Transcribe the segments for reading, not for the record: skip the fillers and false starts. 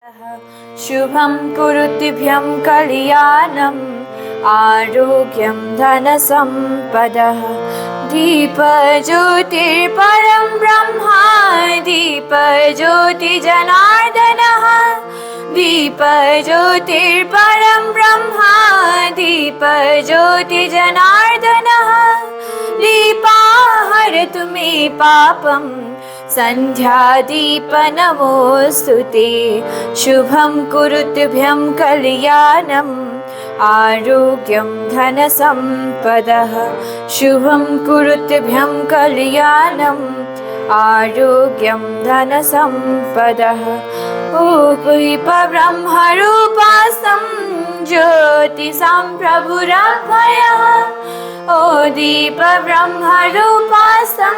शुभं कुरुतिभ्यं कल्याणम् आरोग्यं धनसम्पदः दीपज्योतिर्परं ब्रह्मा दीपज्योतिजनार्दनः दीपज्योतिर्परं ब्रह्मा दीपज्योतिजनार्दनः दीपाहरतु मे पापं सन्ध्यादीपनमोऽस्तु ते शुभं कुरुतिभ्यं कल्याणम् आरोग्यं धनसम्पदः शुभं कुरुतिभ्यं कल्याणम् आरोग्यं धनसम्पदः ब्रह्मरूपासं ज्योतिषां प्रभुरभयः ओ दीप ब्रह्मरूपासं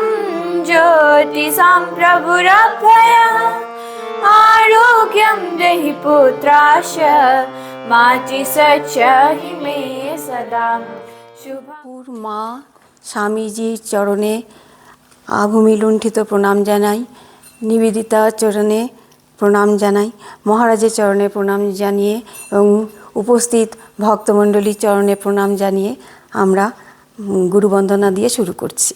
ज्योतिषां प्रभुरभयः आरोग्यं देहि पुत्राश माति सच्चहि मे सदा শুভপুর মা স্বামীজির চরণে আভূমি লুণ্ঠিত প্রণাম জানাই, নিবেদিতা চরণে প্রণাম জানাই, মহারাজের চরণে প্রণাম জানিয়ে এবং উপস্থিত ভক্তমণ্ডলীর চরণে প্রণাম জানিয়ে আমরা গুরুবন্দনা দিয়ে শুরু করছি।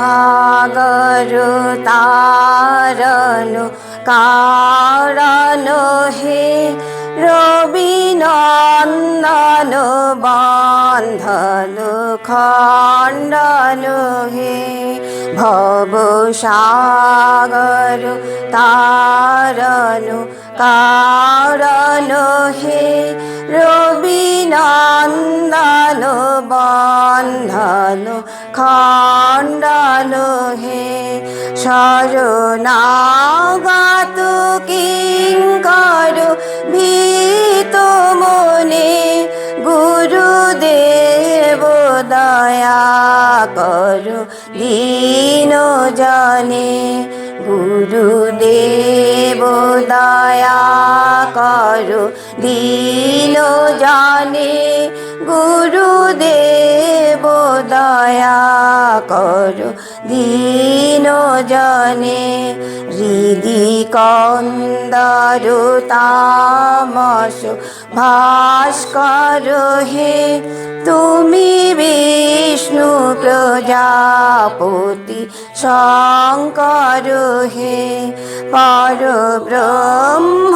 ভবসাগর তারণ কারণ হে রবিনন্দন বন্ধন খণ্ডন হে ভবসাগর তারণ কারণ হে রবিনন্দন বন্ধন খণ্ডন হে শরণাগত কিঙ্কর ভীত মনে গুরুদেব দয়া করো দীন জনে গুরুদেব দয়া করো দীন জনে গুরুদেব দয়া করো দীন জনে হৃদি কন্দর তামস ভাস্কর হে তুমি বিষ্ণু প্রজাপতি শঙ্কর হে পরব্রহ্ম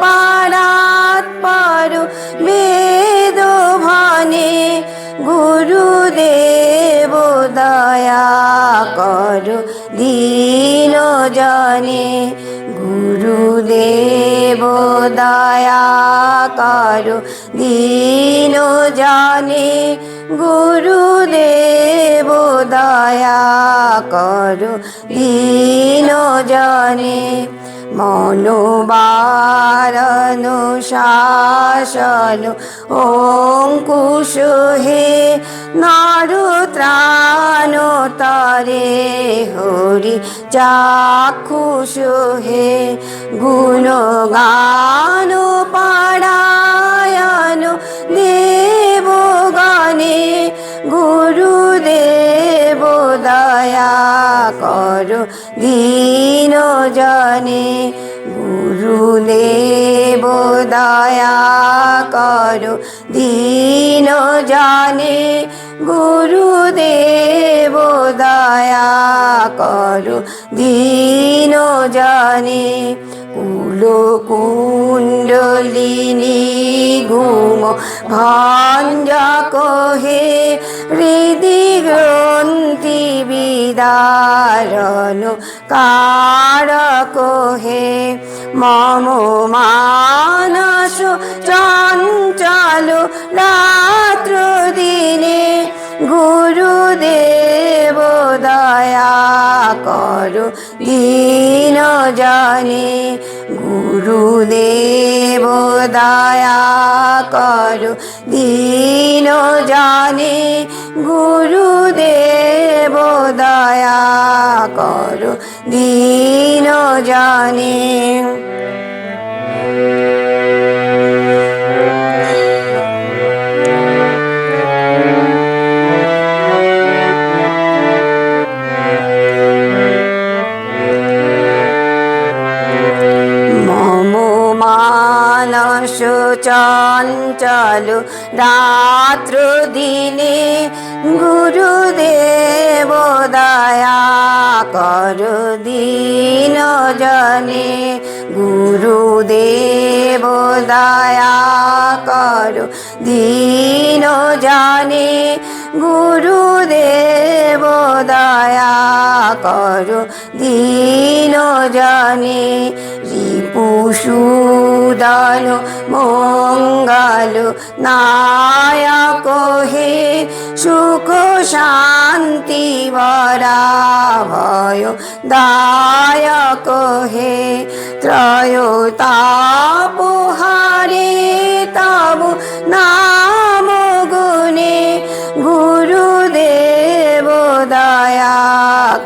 পরাৎপর বেদ ভানে গুরুদেব দয়া করো দীন জনে গুরুদেব দয়া করো দীন জনে গুরুদেব দয়া করো দীন জনে মনোবারণ শাসন অঙ্কুশ হে নরত্রাণ তরে হরি চাক্ষুষ হে গুণগান পারায়ণ দেবগণে গুরুদেব দয়া করো দীন জনে গুরুদেব দয়া করো দীন জনে গুরুদেব দয়া করো দীন জনে কুলকুণ্ডলিনী ঘুম ভঞ্জক হে হৃদি গ্রন্থি বিদারণ কারক হে মম মানস চঞ্চল রাত্র দিনে গুরুদেব দয়া করো দীন জনে, গুরুদেব দয়া করো দীন জনে, গুরুদেব দয়া করো দীন জনে। মানস চঞ্চল রাত্র দিনে, গুরুদেব দয়া করো দীন জনে, গুরুদেব দয়া করো দীন জনে, গুরুদেব দয়া করো দীন জনে। রিপুসূদন মঙ্গল নায়ক হে, সুখ শান্তি বরাভয় দায়ক হে, ত্রয়োতাপহারে তব নাম গুণে, গুরুদেব দয়া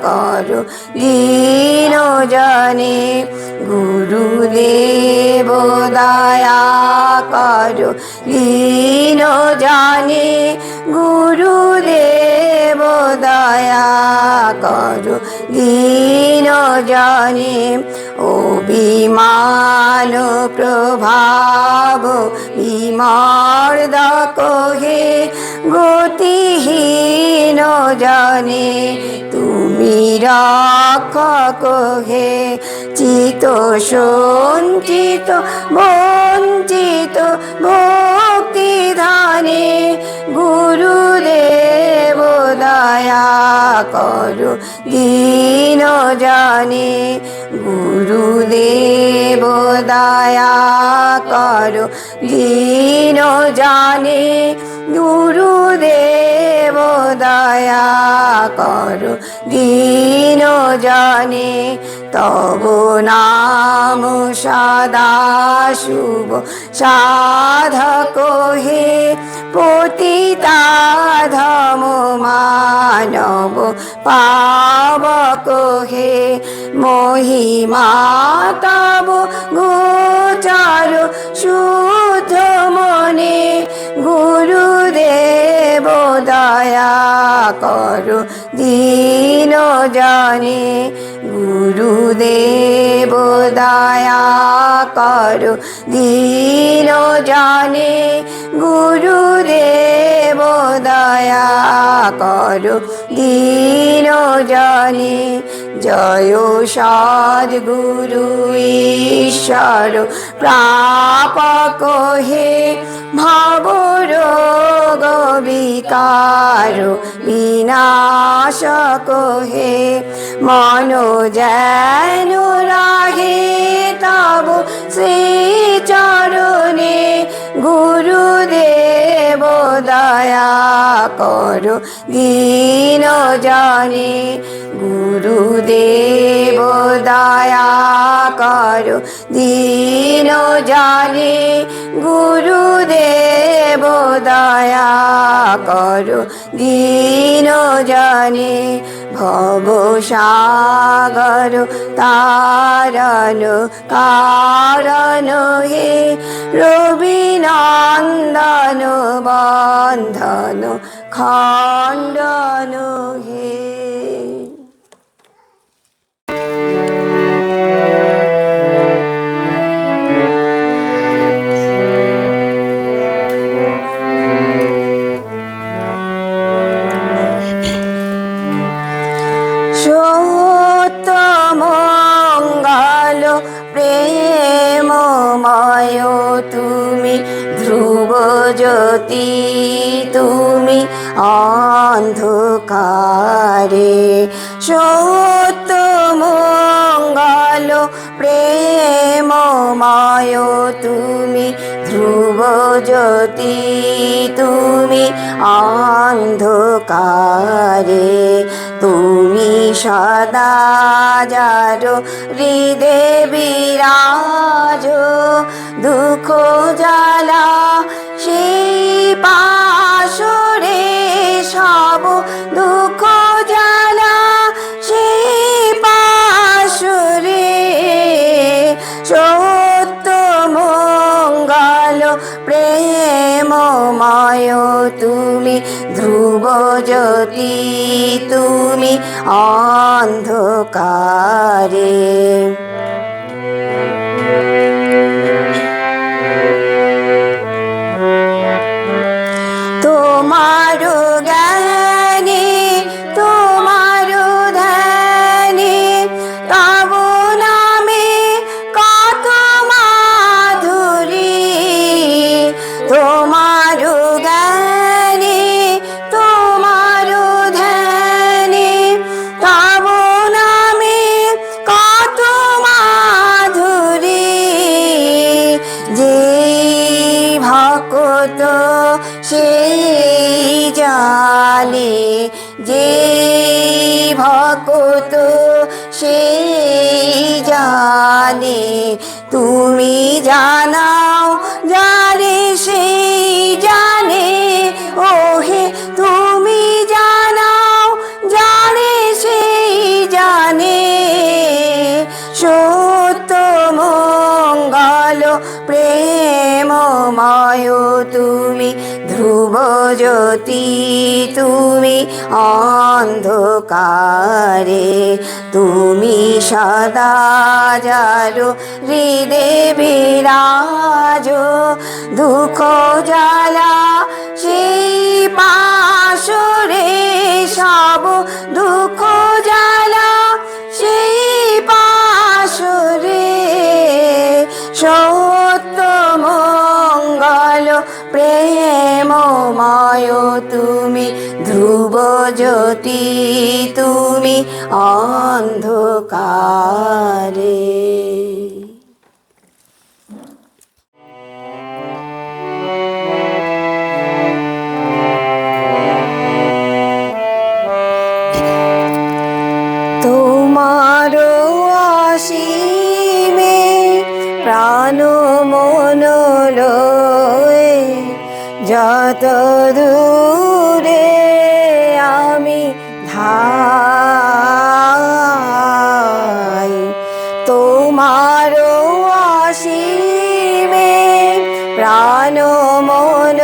করো দীন জনে, গুরুদেব দয়া করো দীন জনে, গুরুদেব দয়া করো দীন জনে। অভিমান প্রভাব বিমর্দক হে, গতিহীন জনে তুমি রক্ষক হে, চিত সঞ্চিত বঞ্চিত ভক্তি ধানে, গুরুদেব দয়া করো দীন জনে, গুরুদেব দয়া করো দীন জনে, গুরুদেব দয়া করো দীন জনে। তব নাম সদা শুভ সাধক হে, পতিতা ধম মানব পাবক হে, মহিমা তব গোচর শুদ্ধ মনে, গুরুদেব দয়া করো দীন জনে, গুরুদেব দয়া করো দীন জনে, গুরুদেব দয়া করো দীন জনে। জয় সদ্গুরু ঈশ্বর প্রাপক হে, ভবরোগ বিকার বিনাশক হে, মন যেন রাহে তব শ্রীচরণে, গুরুদেব দয়া করো দীন জনে, গুরুদেব দয়া করো দীন জনে, গুরুদেব দয়া করো দীন জনে। ভবসাগর তারণ কারণ হে, রবিনন্দন বন্ধন খণ্ডন হে। সত্যমঙ্গল প্রেমময় তুমি, ধ্রুব জ্যোতি তুমি অন্ধকারে, সত্যমঙ্গল প্রেমময় তুমি, ধ্রুব জ্যোতি তুমি অন্ধকারে, তুমি সদা যারো হৃদে বিরাজ, দুঃখ জ্বালা সেই পাশরে সব দুঃখ জ্বালা সেই পাশরে সত্য মঙ্গল প্রেমময় তুমি ধ্রুব জ্যোতি তুমি অন্ধকারে। তোমার জ্ঞানে তোমার ধ্যানে তব নামে কত মাধুরী, তোমার জ্ঞানে তোমার ধ্যানে তব নামে কত মাধুরী। যে ভক্ত সেই জানে, যে ভক্ত সেই জানে, তুমি জানাও যারে সেই জানে, ওহে তুমি জানাও যারে সেই জানে। সত্য মঙ্গল প্রেমময় তুমি ধ্রুব জ্যোতি তুমি অন্ধকারে। তুমি সদা যারো হৃদে বিরাজ, দুঃখ জ্বালা সেই পাশরে সব দুঃখ জ্বালা সেই পাশরে। সত্য মঙ্গল প্রেমময় তুমি ধ্রুব জ্যোতি তুমি অন্ধকারে। তোমার অসীমে প্রাণ মন লয়ে যত দূরে আমি ধাই, তোমার অসীমে প্রাণ মন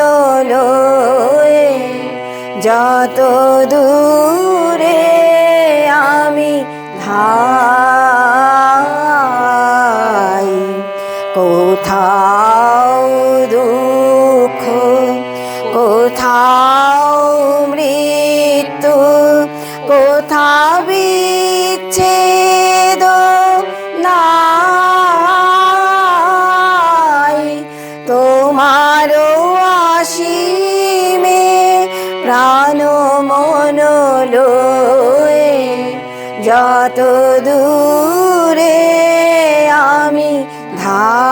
লয়ে যত দূরে আমি ধাই। কোথাও দুঃখ কোথাও মৃত্যু কোথাও বিচ্ছেদ নাই, তোমার অসীমে প্রাণ মন লয়ে যত দূরে আমি ধাই।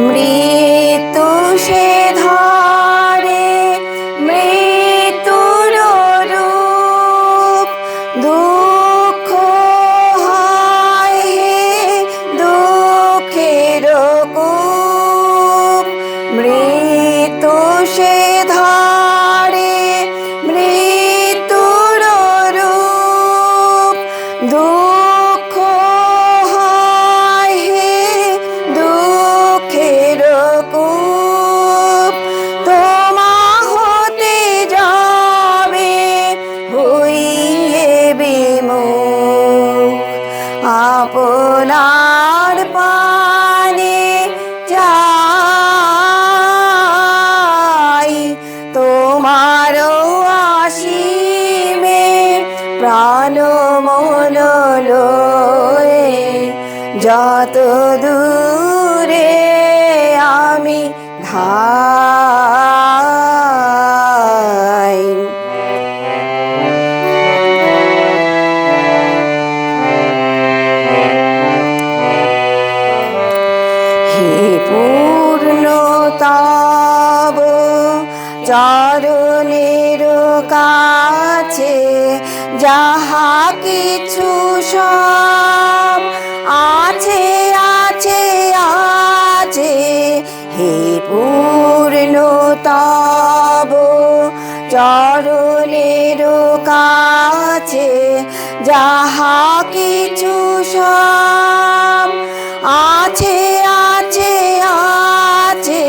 মৃত্যু সে ধরে মৃত্যুর রূপ, দুঃখ হয় হে দুঃখের কূপ। মৃত্যু সে ধরে মৃত্যুর রূপ, দুঃখ হয় হে দুঃখের কূপ। তোমা হতে যাবে হইয়ে বিমুখ, আপনার পানে যাই। তোমার অসীমে প্রাণ মন লয়ে যত দূরে আমি ধাই। চরণের কাছে যাহা কিছু সব আছে আছে আছে, হে পূর্ণ তব চরণের কাছে যাহা কিছু সব আছে আছে আছে,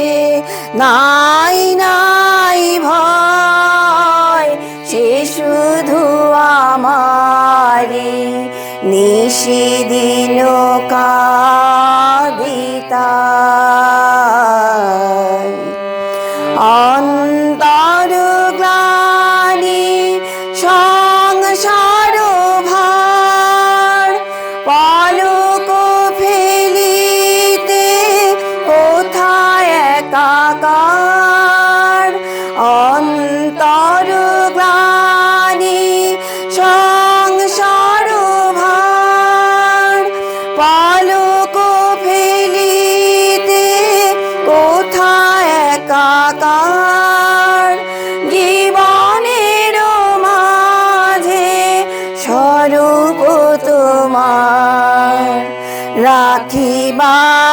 নাই নাই ভয়, সে শুধু আমারি নিশিদিন কাঁদিতাই। অন্তর গ্লানি সংসার ভার, পলক ফেলিতে কোথায় একাকার। অন্তর গ্লানি সংসার ভার, পলক ফেলিতে কোথায় একাকার। জীবনের মাঝে স্বরূপ তোমার রাখিবারে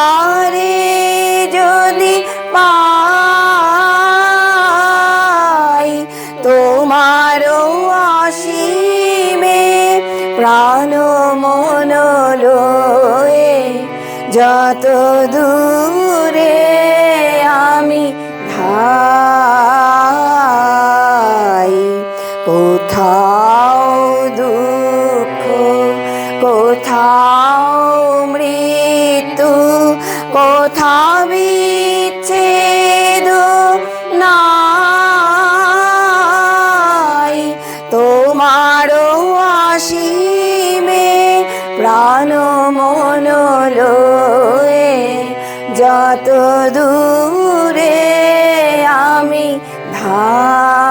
যদি পাই, তোমার অসীমে প্রাণ মন লয়ে যত দূরে আমি ধাই। কোথাও দুঃখ, কোথাও মৃত্যু, কোথাও বিচ্ছেদ নাই, তোমার অসীমে প্রাণ মন লয়ে যত দূরে আমি ধাই।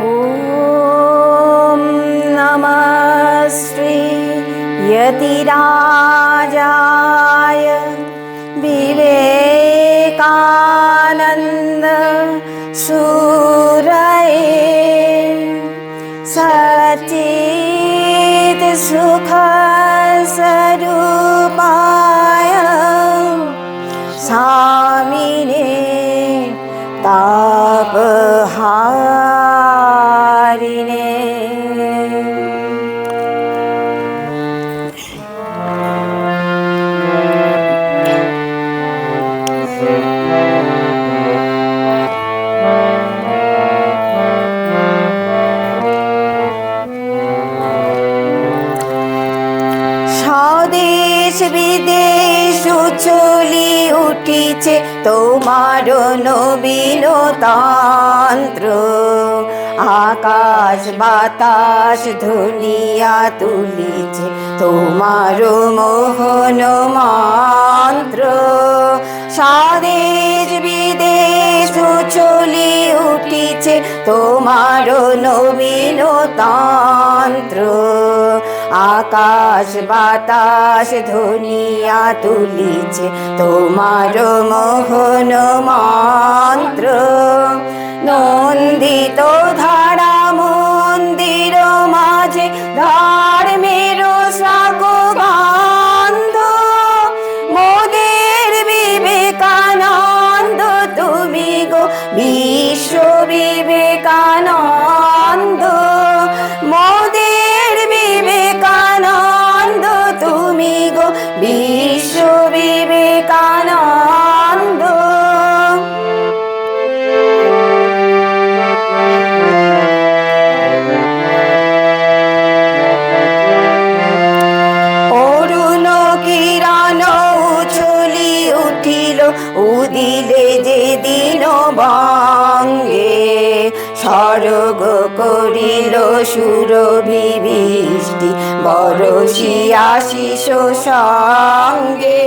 ওম নমঃ শ্রী यतिराजाय विवेकानन्द सूरये सच्चिद सुख स्वरूपाय स्वामिने तापहारिणे। স্বদেশ বিদেশ উছলি উঠিছে তোমার নবীন তন্ত্র, আকাশ বাতাস ধুলিয়া তুলিছে তোমার মোহন মন্ত্র। স্বদেশ বিদেশ উছলি উঠিছে তোমার নবীন তন্ত্র, আকাশ বাতাস ধুনিয়া তুলিছে তোমার মোহন মন্ত্র। নন্দিত ধারা মন্দির মাঝে ধর্মের সাগন্ধ, মোদের বিবেকানন্দ তুমি গো বিশ্ব বিবেকানন্দ। মোদের বিবেকানন্দ তুমি গো বিশ্ব বিবেকানন্দ। অরুণ কিরণ উছলি উঠিল উদিলে যেদিন বঙ্গে, স্বর্গ করিল সুরভি বৃষ্টি বরষিয়া শিশ সঙ্গে।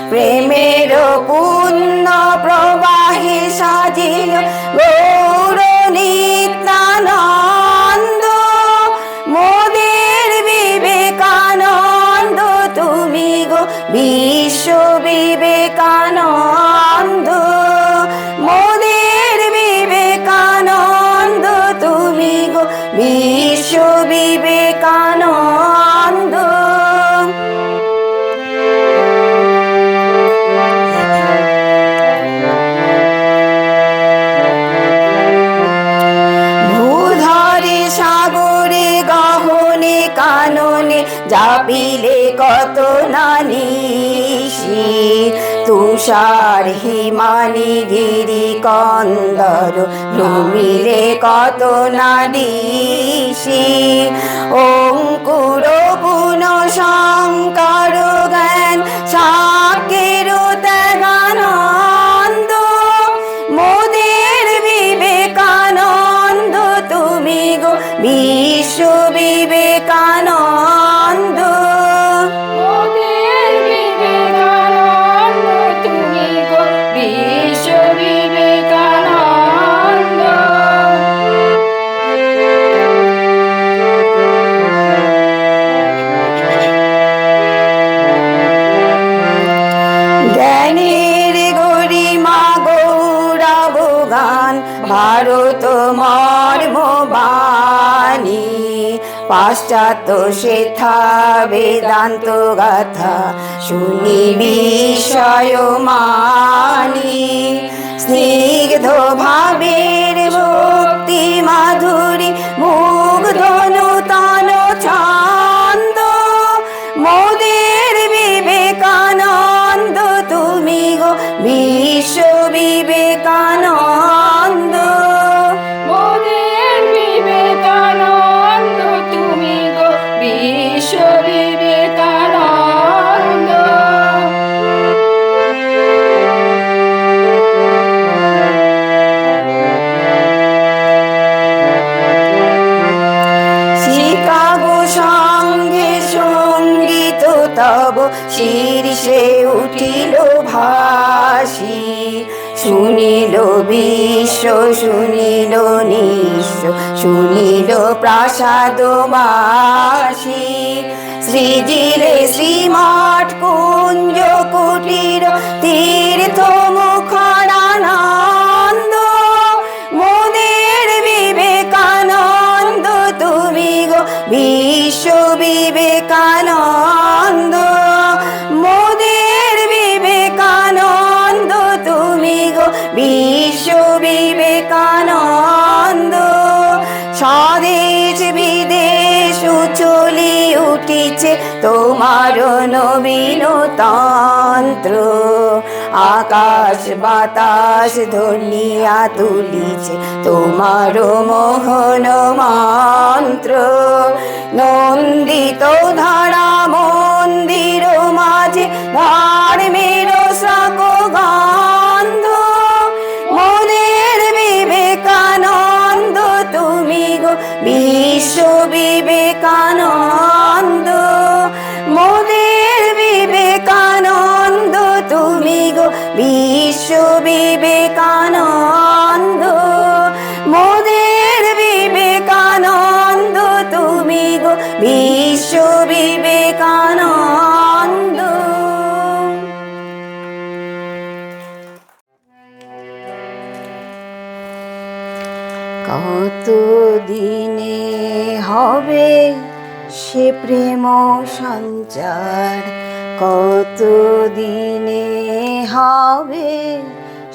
প্রেমের পুণ্য প্রবাহে সাজিল গৌর নিত্যানন্দ, মোদের বিবে গো বিশ্ব বিবেকানন্দ, মোদের বিবেকানন্দ তুমি গো বিশ্ব বিবেকানন্দ। ভূধরে সাগরে গহনে কাননে যাবিলে কত নানিশি, তুষার হিমানি গিরি কন্দর ভ্রমিলে কত নাদিশি, অঙ্কুর পুন শঙ্কর জ্ঞান সাকের ত্যাগানন্দ, মোদের বিবেকানন্দ তুমি গো বিশ্ব বিবেকানন্দ। মোদের বিবেকানন্দ তুমি গো বিশ্ব বিবেকানন্দ। জ্ঞানের গরিমা গৌরব গান ভারত মর্মবাণী, পাশ্চাত্য শেথা বেদান্ত গাথা শুনি বিস্ময় মানি, স্নিগ্ধ ভাবের ভক্তি মাধুরী মুগ্ধ নূতন ছন্দ, মোদের বিবেকানন্দ তুমি গো বিশ্ব বিবেকানন্দ। মোদের বিবেকানন্দ তুমি গো বিশ্ব বিবেকানন্দ। শিকাগো সঙ্গে সঙ্গীত তব শীর্ষে উঠিল ভাসি, শুনিল বিশ্ব শুনিল নিঃস্ব শুনিল প্রাসাদবাসী, সৃজিলে শ্রীমঠ কুঞ্জ কুটির তীর্থ মুখরানন্দ, মোদের বিবেকানন্দ তুমি গো বিশ্ব বিবেকানন্দ, মোদের বিবেকানন্দ তুমি গো বিশ্ব বিবেকানন্দ। স্বদেশ বিদেশ উচলি উঠিছে তোমার নবীন তন্ত্র, আকাশ বাতাস ধনিয়া তুলিছে তোমার মোহন মন্ত্র, নন্দিত ধারা মন্দির মাঝে ধর্মের শ্রাক গন্ধ, মোদের বিবেকানন্দ তুমি গো বিশ্ব বিবেকানন্দ, মোদের বিবেকানন্দ তুমি গো বিশ্ব বিবেকানন্দ, মোদের বিবেকানন্দ তুমি গো বিশ্ব বিবেকানন্দ। কত দিনে হবে সে প্রেম সঞ্চার, কত দিনে হবে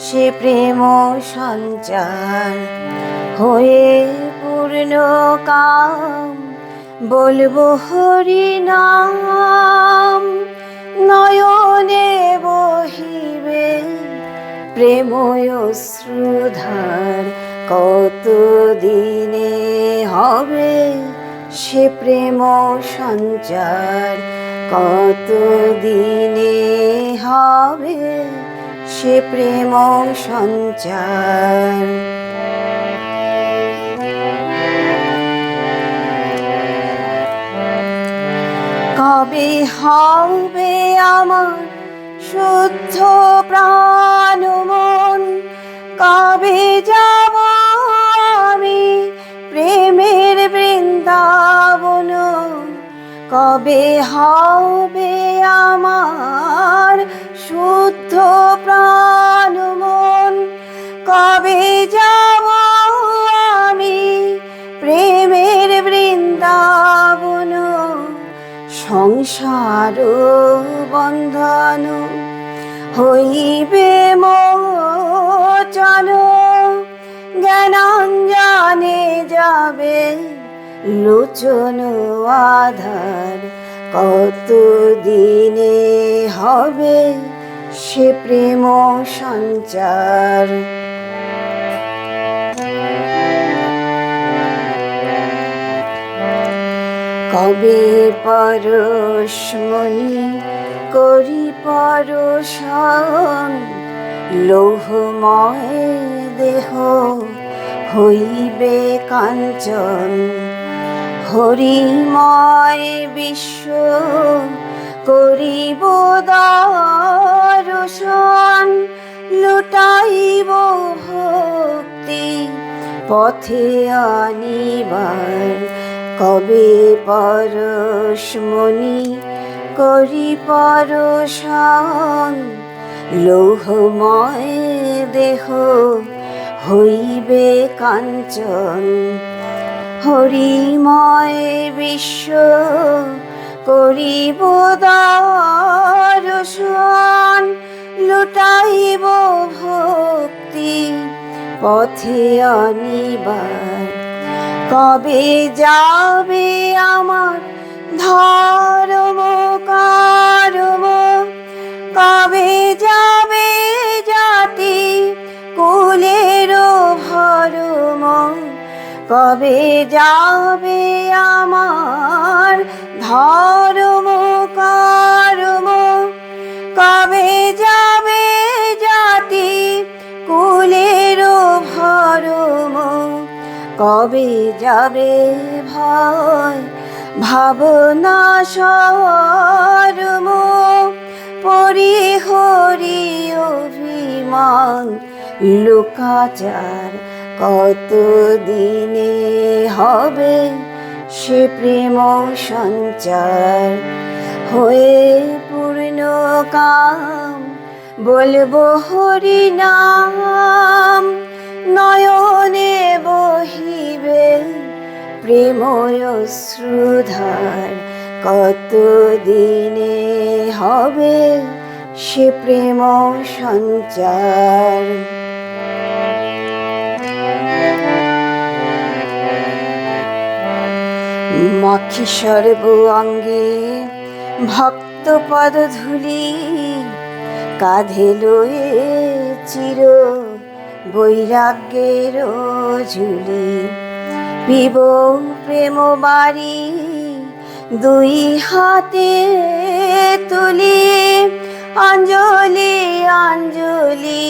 সে প্রেম সঞ্চার, হয়ে পূর্ণ কাম বলবো হরি নাম, নয়নে বহিবে প্রেময় অশ্রুধার, কত দিনে হবে সে প্রেম সঞ্চার, কত দিনে হবে সে প্রেম সঞ্চার। কবে হবে আমার শুদ্ধ প্রাণ মন, কবে যাব আমি প্রেমের বৃন্দাবন, কবে হবে আমার শুদ্ধ প্রাণ মন, কবে যাব আমি প্রেমের বৃন্দাবন, সংসার বন্ধন হইবে মোচন, জ্ঞানাঞ্জনে যাবে লোচন আধার, কত দিনে হবে সে প্রেম সঞ্চার। কবে পরশমণি করি পরশন, লৌহময় দেহ হইবে কাঞ্চন, হরিময় বিশ্ব করিব দর্শন, লুটাইব ভক্তি পথে আনিবার, কবে পরশমণি করি পরশন, লৌহময় দেহ হইবে কাঞ্চন, হরিময় বিশ্ব করিব দর্শন, লুটাইব ভক্তি পথে আনিবার, কবে যাবে আমার ধর্ম কর্ম, কবে যাবে জাতি কুলের ভরম, কবে যাবে আমার ধর্ম কর্ম, কবে যাবে জাতি কুলের ভরম, কবে যাবে ভয় ভাবনা শরম, পরিহরি অভিমান লোকাচার, কত দিনে হবে সে প্রেম সঞ্চার, হয়ে পূর্ণ কাম বলবো হরি নাম, নয়নে বহিবে প্রেম অশ্রুধার, কত দিনে হবে সে প্রেম সঞ্চার। মাখি সর্ব অঙ্গে ভক্ত পদধূলি, কাঁধে লয়ে চির বৈরাগ্যের ঝুলি, পিব প্রেম বাড়ি দুই হাতে তুলি, অঞ্জলি অঞ্জলি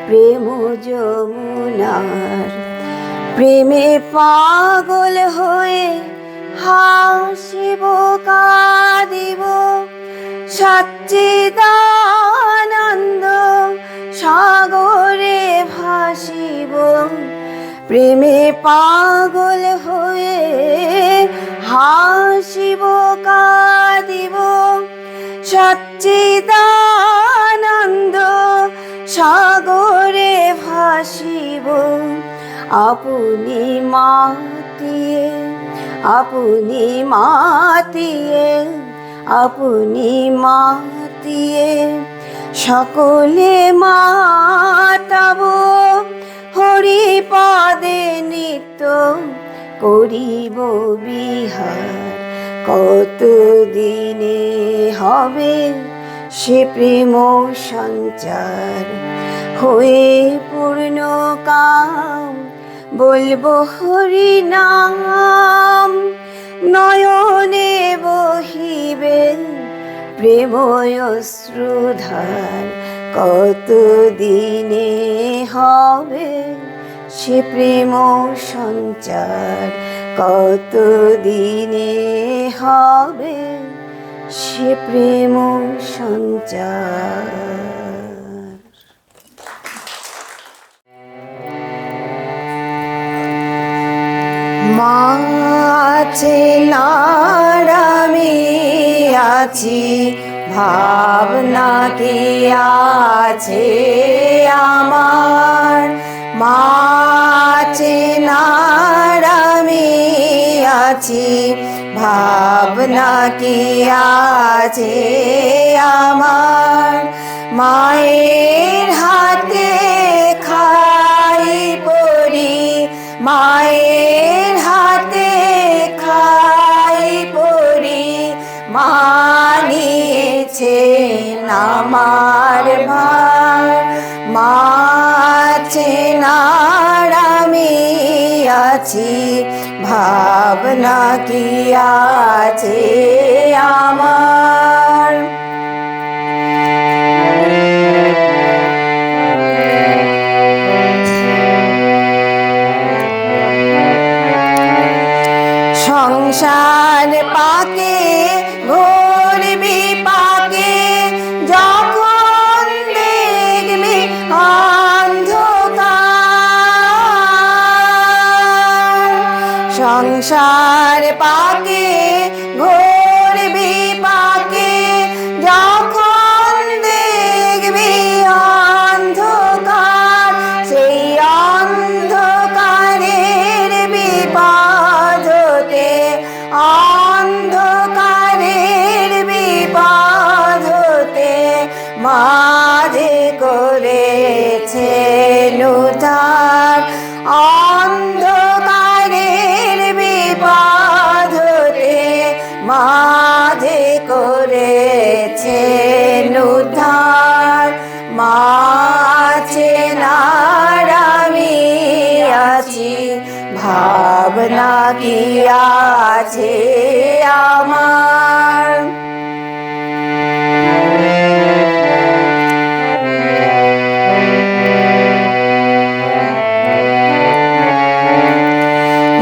প্রেম যমুনার, প্রেমে পাগল হয়ে হাসিব কাঁদিব, সচ্চিদানন্দ সাগরে ভাসিব, প্রেমে পাগল হয়ে হাসিব কাঁদিব, সচ্চিদানন্দ সাগরে ভাসিব, আপনি মাতিয়ে আপনি মাতিয়ে আপনি মাতিয়ে সকলে মাতাব, হরি পদে নিত্য করিব বিহার, কত দিনে হবে সে প্রেম সঞ্চার, হয়ে পূর্ণ কাম বলবো হরি নাম, নয়নে বহিবে প্রেম অশ্রুধার, কত দিনে হবে সে প্রেম সঞ্চার, কত দিনে হবে সে প্রেম সঞ্চার। মাছে লাড়া আছি ভাবনা কি আছে আমার মা চেনার আমি আছি ভাবনা কি আছে আমার মায়ের হাতে খাই পড়ি মায়ের হাতে খাই পড়ি মানিয়েছেন আমার ভার মা চেনার আমি আছি ভাবনা কি আছে আমার সংসার পাকে ঘুরবি পাকে যখন দেখবি অন্ধকার সংসার পাকে ঘুরবি পাকে যখন দেখবি অন্ধকার সেই অন্ধকারের বিপদ হতে অন্ধকারের বিপদ হতে মাঝে করেছেন উদ্ধার অন্ধকারের বিপদ হতে মাঝে করেছেন উদ্ধার মা চেনার আমি আছি ভাবনা কি আছে আমার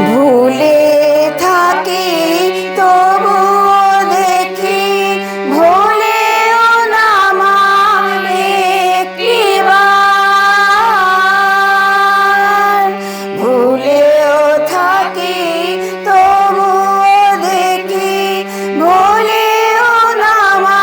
ভুলে থাকি তবুও দেখি ভুলেও না মা একটিবার ভুলেও থাকি তবুও দেখি ভুলেও না মা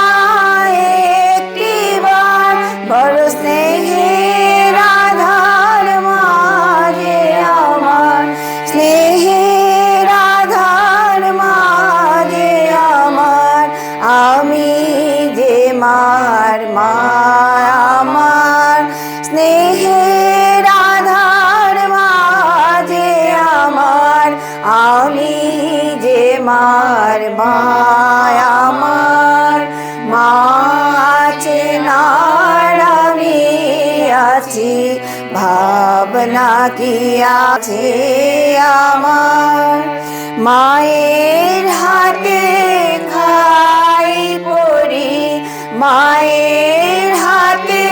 একটিবার বড় স্নেহের আধার মাঝে আমার স্নেহের আধার মাঝে আমার আমি যে মার মা আমার স্নেহের আধার মাঝে আমার আমি যে মার মা আমার মা চেনার আমি আছি ভাবনা কি আছে আমার মায়ের হাতে খাই পড়ি মায়ের হাতে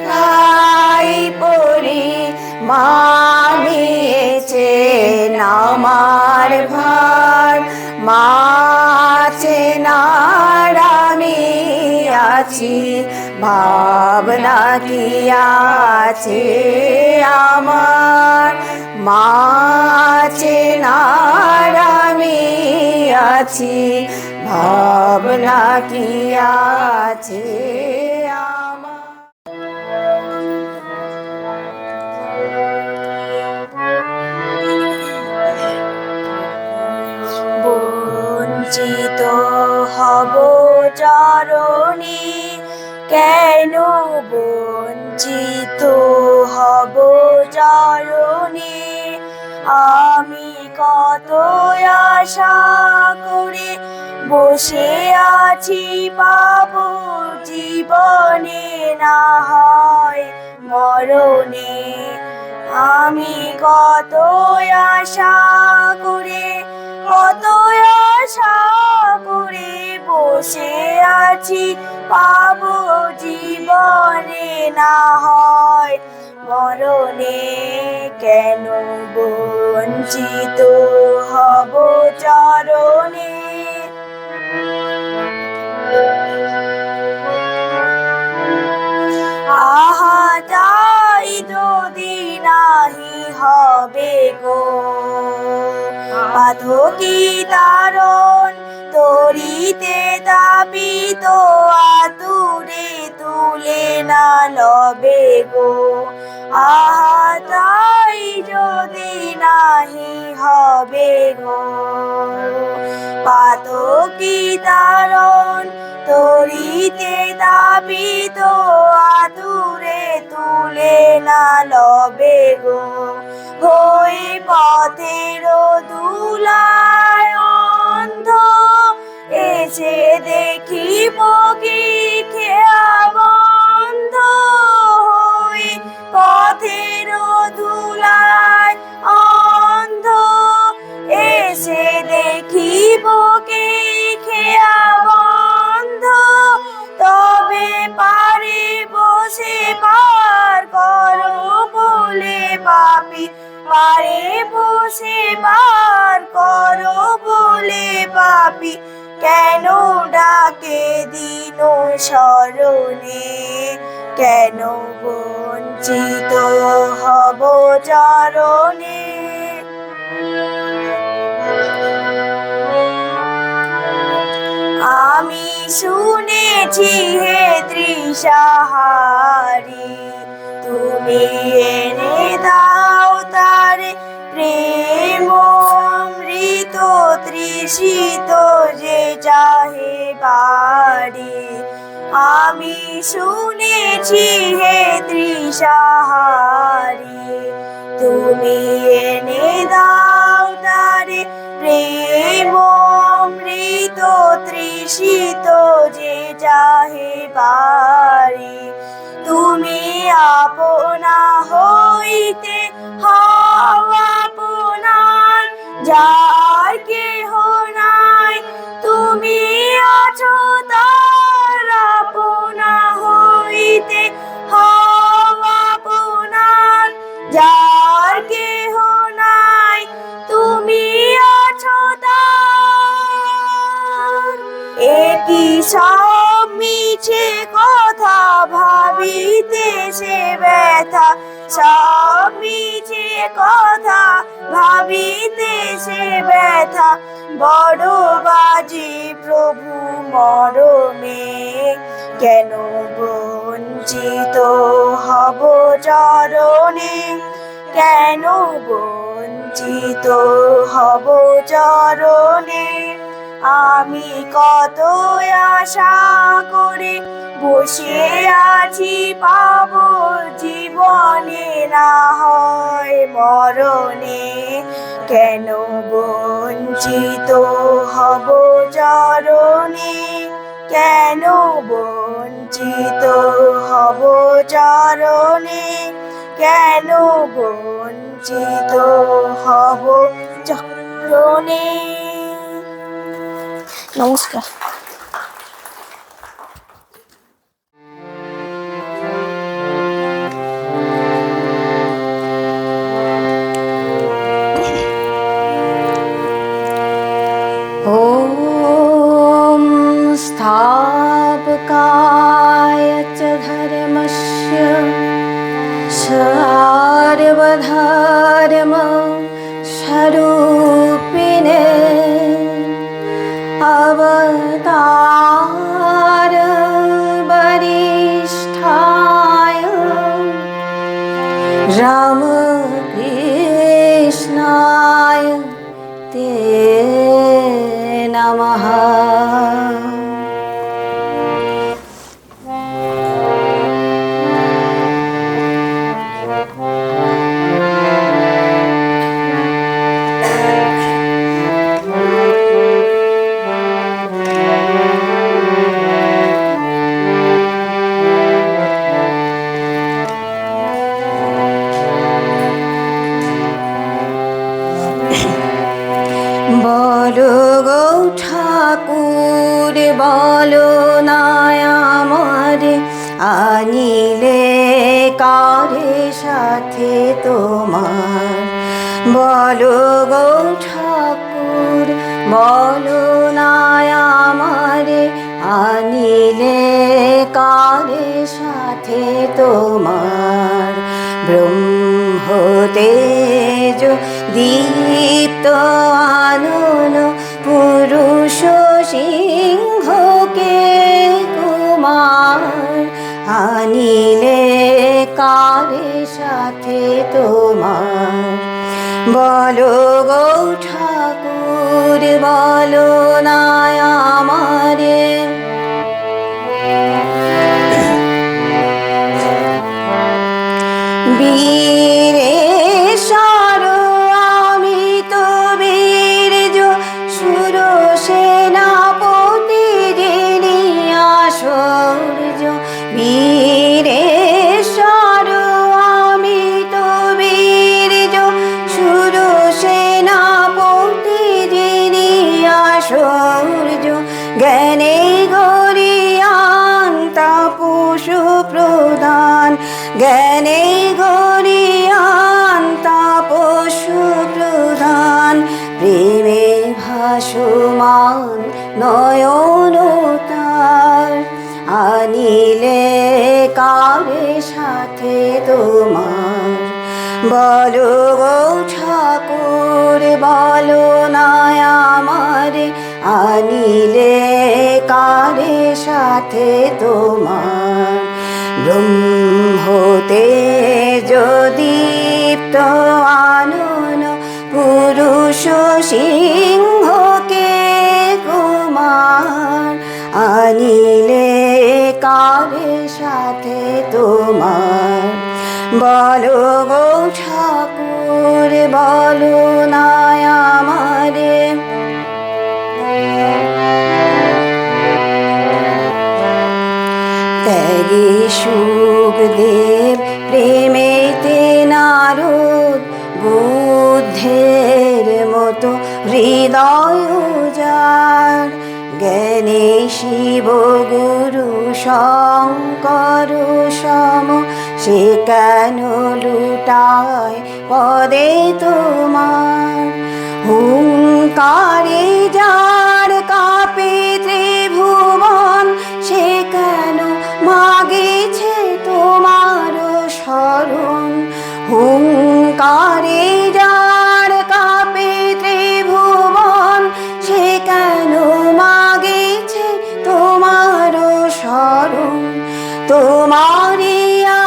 খাই পড়ি মানিয়েছেন আমার ভার মা চেনার আমি আছি ভাবনা কি আছে আমার মা চেনার আমি আছি ভাবনা কি আছে আমার বঞ্চিত হব চরণে কেন বঞ্চিত হব চরণে আমি কত আশা করে বসে আছি পাবো জীবনে না হয় মরণে আমি কত আশা করে কত আশা করে বসে আছি পাবো জীবনে না হয় মরণে কেন বঞ্চিত হব চরণে আহা তাই যদি নাহি হবে গো পাথকি তারণ তরিতে দাবি তো আতুরে তুলে না লবে গো। আহা তাই যদি নাহি হবে গো। পাতকি তারণ তরিতে তাপিত আতুরে তুলে না লবে গো। হই পথের দুলায় অন্ধ এসে দেখিব কি খেয়া বন্ধ। হই পথের ধুলায় অন্ধ এসে দেখিব কি খেয়া বন্ধ। তবে পারে বসে পার করো বলে পাপী, পারে বসে পার করো বলে পাপী। কেন ডাকে দিন স্মরণে, কেন বঞ্চিত হব চরণে। আমি শুনেছি হে তৃষাহারি, তুমি এনে দাও তারে প্রেম অমৃত তৃষিত যে চাহে বাড়ি। আমি শুনেছি হে তৃষাহারি, তুমি এনে দাও তারে প্রেম অমৃত তৃষিত যে চাহে বাড়ি। তুমি আপনা হইতে হও আপনার, যার কেহ নাই তুমি আছো তার। আপনা হইতে হও আপনার, যার কেহ নাই তুমি আছো তার। একই সব মিছে কথা ভাবিতে সে ব্যথা, সব মিছে কথা ভাবিতে সে ব্যথা। বড় বাজি প্রভু মরমে, কেন বঞ্চিত হব চরণে, কেন বঞ্চিত হব চরণে। আমি কত আশা করে বসে আছি পাব জীবনে না হয় মরণে। কেন বঞ্চিত হব চরণে, কেন বঞ্চিত হব চরণে, কেন বঞ্চিত হব চরণে। নমস্কার। ॐ स्थापकाय च धर्मस्य सार्वधर्म स्वरूपिणे अवतार वरिष्ठाय रामकृष्णाय ते नमः। বলো গো ঠাকুর বলো না আমারে, আনিলে কারে সাথে তোমার। বলো গো ঠাকুর বলো না আমারে, আনিলে কারে সাথে তোমার। ব্রহ্ম তেজ দীপ্ত আনন পুরুষ সিংহকে আনিলে কারে সাথে তোমার। বলো গো ঠাকুর বলো না আমারে, বীরেশ্বর আমি তো বীর্য সুর সেনাপতি যিনি আশৌর্য। বীরেশ্বর আমি তো বীর্য সুর সেনাপতি যিনি আশৌর্য। জ্ঞানে গরিয়ান তাপসু প্রদান, জ্ঞানে গরিয়ান তাপসু প্রদান। প্রেমে ভাসমান নয়ন তার, আনিলে কারে সাথে তোমার। বলো গো ঠাকুর বলো না আমারে, আনিলে কারে সাথে তোমার। ব্রহ্মতে যদীপ্ত আনন পুরুষ সিংহকে কুমার, আনিলে কারে সাথে তোমার। বলো গো ঠাকুর বলো না আমারে, ত্যাগী সুখদেব প্রেমেতে নারদ, বুদ্ধের মতো হৃদয় যার। জ্ঞানে শিব গুরু শঙ্কর সম, সে কেন লুটায় পদে তোমার। হুঙ্কারে যার কাঁপে ত্রিভুবন, সে কেন মাগেছে তোমার শরণ। হুঙ্কারে যার কাঁপে ত্রিভুবন, সে কেন মাগেছে তোমার শরণ। তোমারি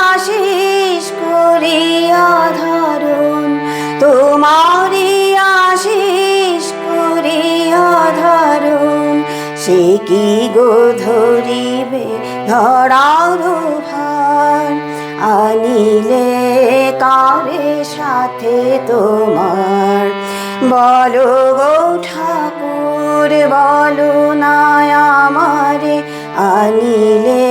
আশিস করিয়া ধারণ, তোমারি আশিস করিয়া ধারণ। সে কি গো ধরিবে ধরার ভার, আনিলে কারে সাথে তোমার। বলো গো ঠাকুর বলো না আমারে, আনিলে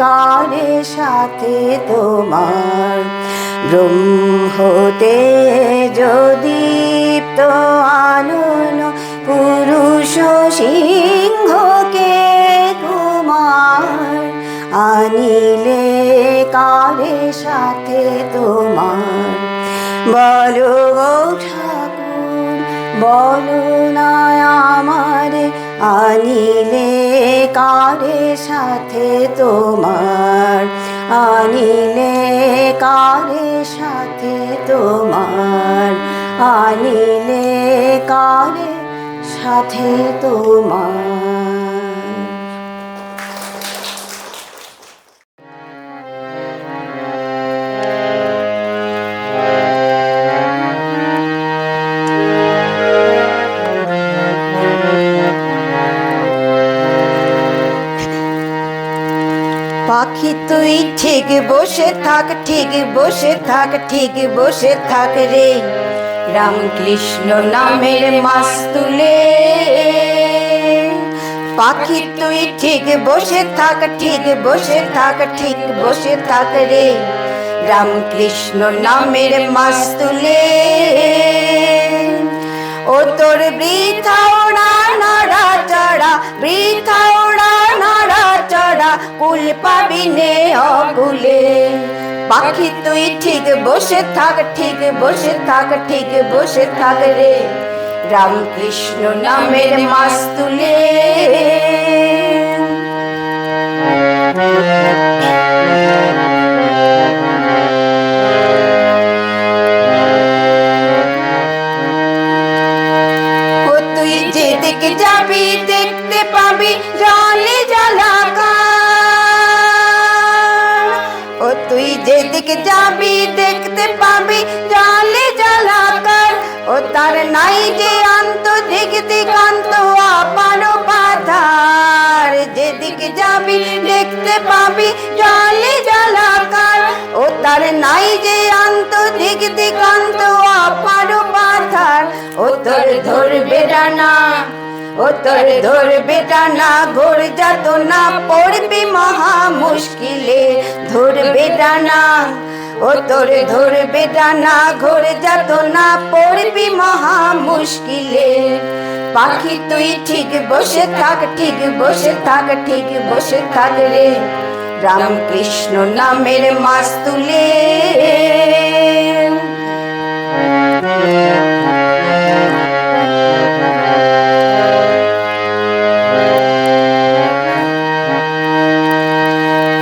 কারে সাথে তোমার। ব্রহ্মতে যদীপ্ত আনন পুরুষ সিংহকে কুমার, আনিলে কারে সাথে তোমার। বলো গো ঠাকুর বলো না আমারে, আনিলে কারে সাথে তোমার। আনিলে কারে সাথে তোমার, আনিলে কারে সাথে তোমার। পাখি তুই ঠিক বসে থাক, ঠিক বসে থাক, ঠিক বসে থাক রে, রামকৃষ্ণ নামের মাস তুলে। পাখি তুই ঠিক বসে থাক, ঠিক বসে থাক, ঠিক বসে থাক রে, রামকৃষ্ণ নামের মাস তুলে। ও তোর বৃথা ওড়া নাড়া চড়া, বৃথা ওড়া নাড়া চড়া, কুল পাবি নে অকুলে। পাখি তুই ঠিক বসে থাক, ঠিক বসে থাক, ঠিক বসে থাক রে, রামকৃষ্ণ নামের মাস তুলে। ও তুই যেদিকে যাবি, যেদিকে যাবি দেখতে পাবি জালে জালাকার, ও তার নাই যে আন্ত দিক দিগান্ত আপার পাথার। যেদিকে যাবি দেখতে পাবি জালে জালাকার, ও তার নাই যে আন্ত দিক দিগান্ত আপার পাথার। ও তোর ধরবে ডানা, ও তোর ধরবে ডানা, ঘোর যাত না পড়বি মহা মুশকিলে। ধরবে ডানা, ও তোর ধরবে ডানা, ঘোর যাত না পড়বি মহা মুশকিলে। পাখি তুই ঠিক বসে থাক, ঠিক বসে থাক, ঠিক বসে থাক রে, রামকৃষ্ণ নামের মাস তুলে।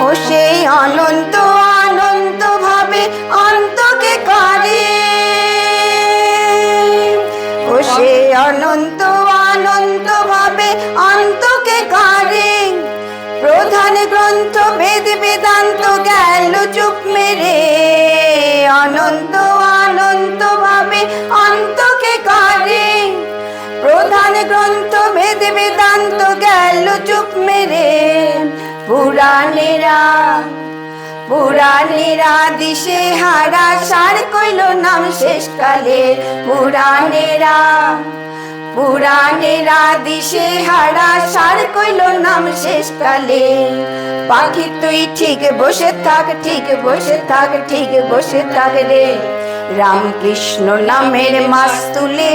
ও সেই অনন্ত আনন্ত ভাবে অন্তকে কারে, ও সেই অনন্ত আনন্ত ভাবে অন্তকে কারে। প্রধান গ্রন্থ বেদ বেদান্ত গেল চুপ মেরে, অনন্ত আনন্ত ভাবে অন্তকে কারে। প্রধান গ্রন্থ বেদ বেদান্ত গেল চুপ মেরে। পুরাণেরা পুরাণেরা দিশে হারা সার কইল নাম শেষকালে। পুরাণেরা পুরাণেরা দিশে হারা সার কইল নাম শেষকালে। পাখি তুই ঠিক বসে থাক, ঠিক বসে থাক, ঠিক বসে থাক রে, রামকৃষ্ণ নামের মাস তুলে।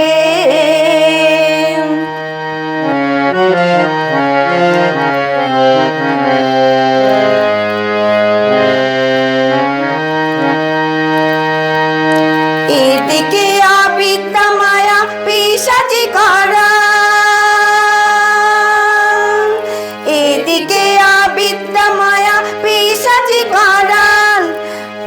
এদিকে আবিদ্যা মায়া পিশাচি করা, এদিকে আবিদ্যা মায়া পিশাচি করা।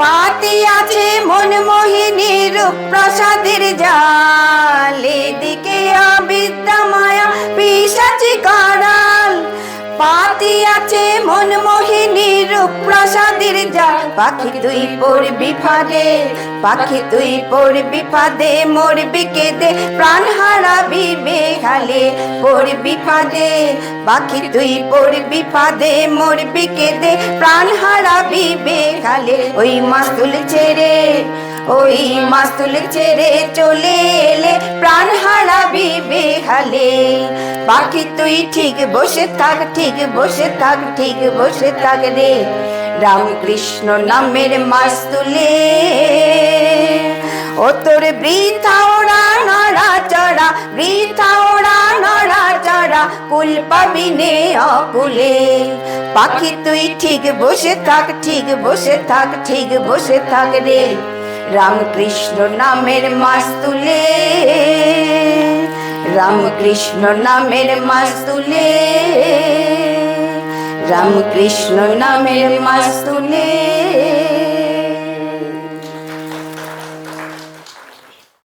পাতি আছে মন মোহিনী রূপ প্রসাদের জাল, এদিকে আবিদ্যা মায়া পিশাচি করা। পাতি আছে মন মোহিনী রূপ প্রসাদের জাল। পাখি তুই পড়বি ফাঁদে, পাখি তুই পড়বি ফাঁদে, মরবি কেঁদে প্রাণ হারাবি বেহালে। পড়বি ফাঁদে, পাখি তুই পড়বি ফাঁদে, মরবি কেঁদে প্রাণ হারাবি বেহালে। ওই মাস্তুল ছেড়ে, ওই মাস্তুল ছেড়ে চলে এলে প্রাণ হারাবি বেহালে। পাখি তুই ঠিক বসে থাক, ঠিক বসে থাক, ঠিক বসে থাক রে, রামকৃষ্ণ নামের মাস তুলে। ও তোর বৃথা ওরা নড়া চড়া, বৃথা ওরা নড়া চড়া, কুল পাবি নে অকুলে। পাখি তুই ঠিক বসে থাক, ঠিক বসে থাক, ঠিক বসে থাক রে, রামকৃষ্ণ নামের মাস তুলে। রামকৃষ্ণ নামের মাস তুলে, রামকৃষ্ণ নামের মাস তুলে।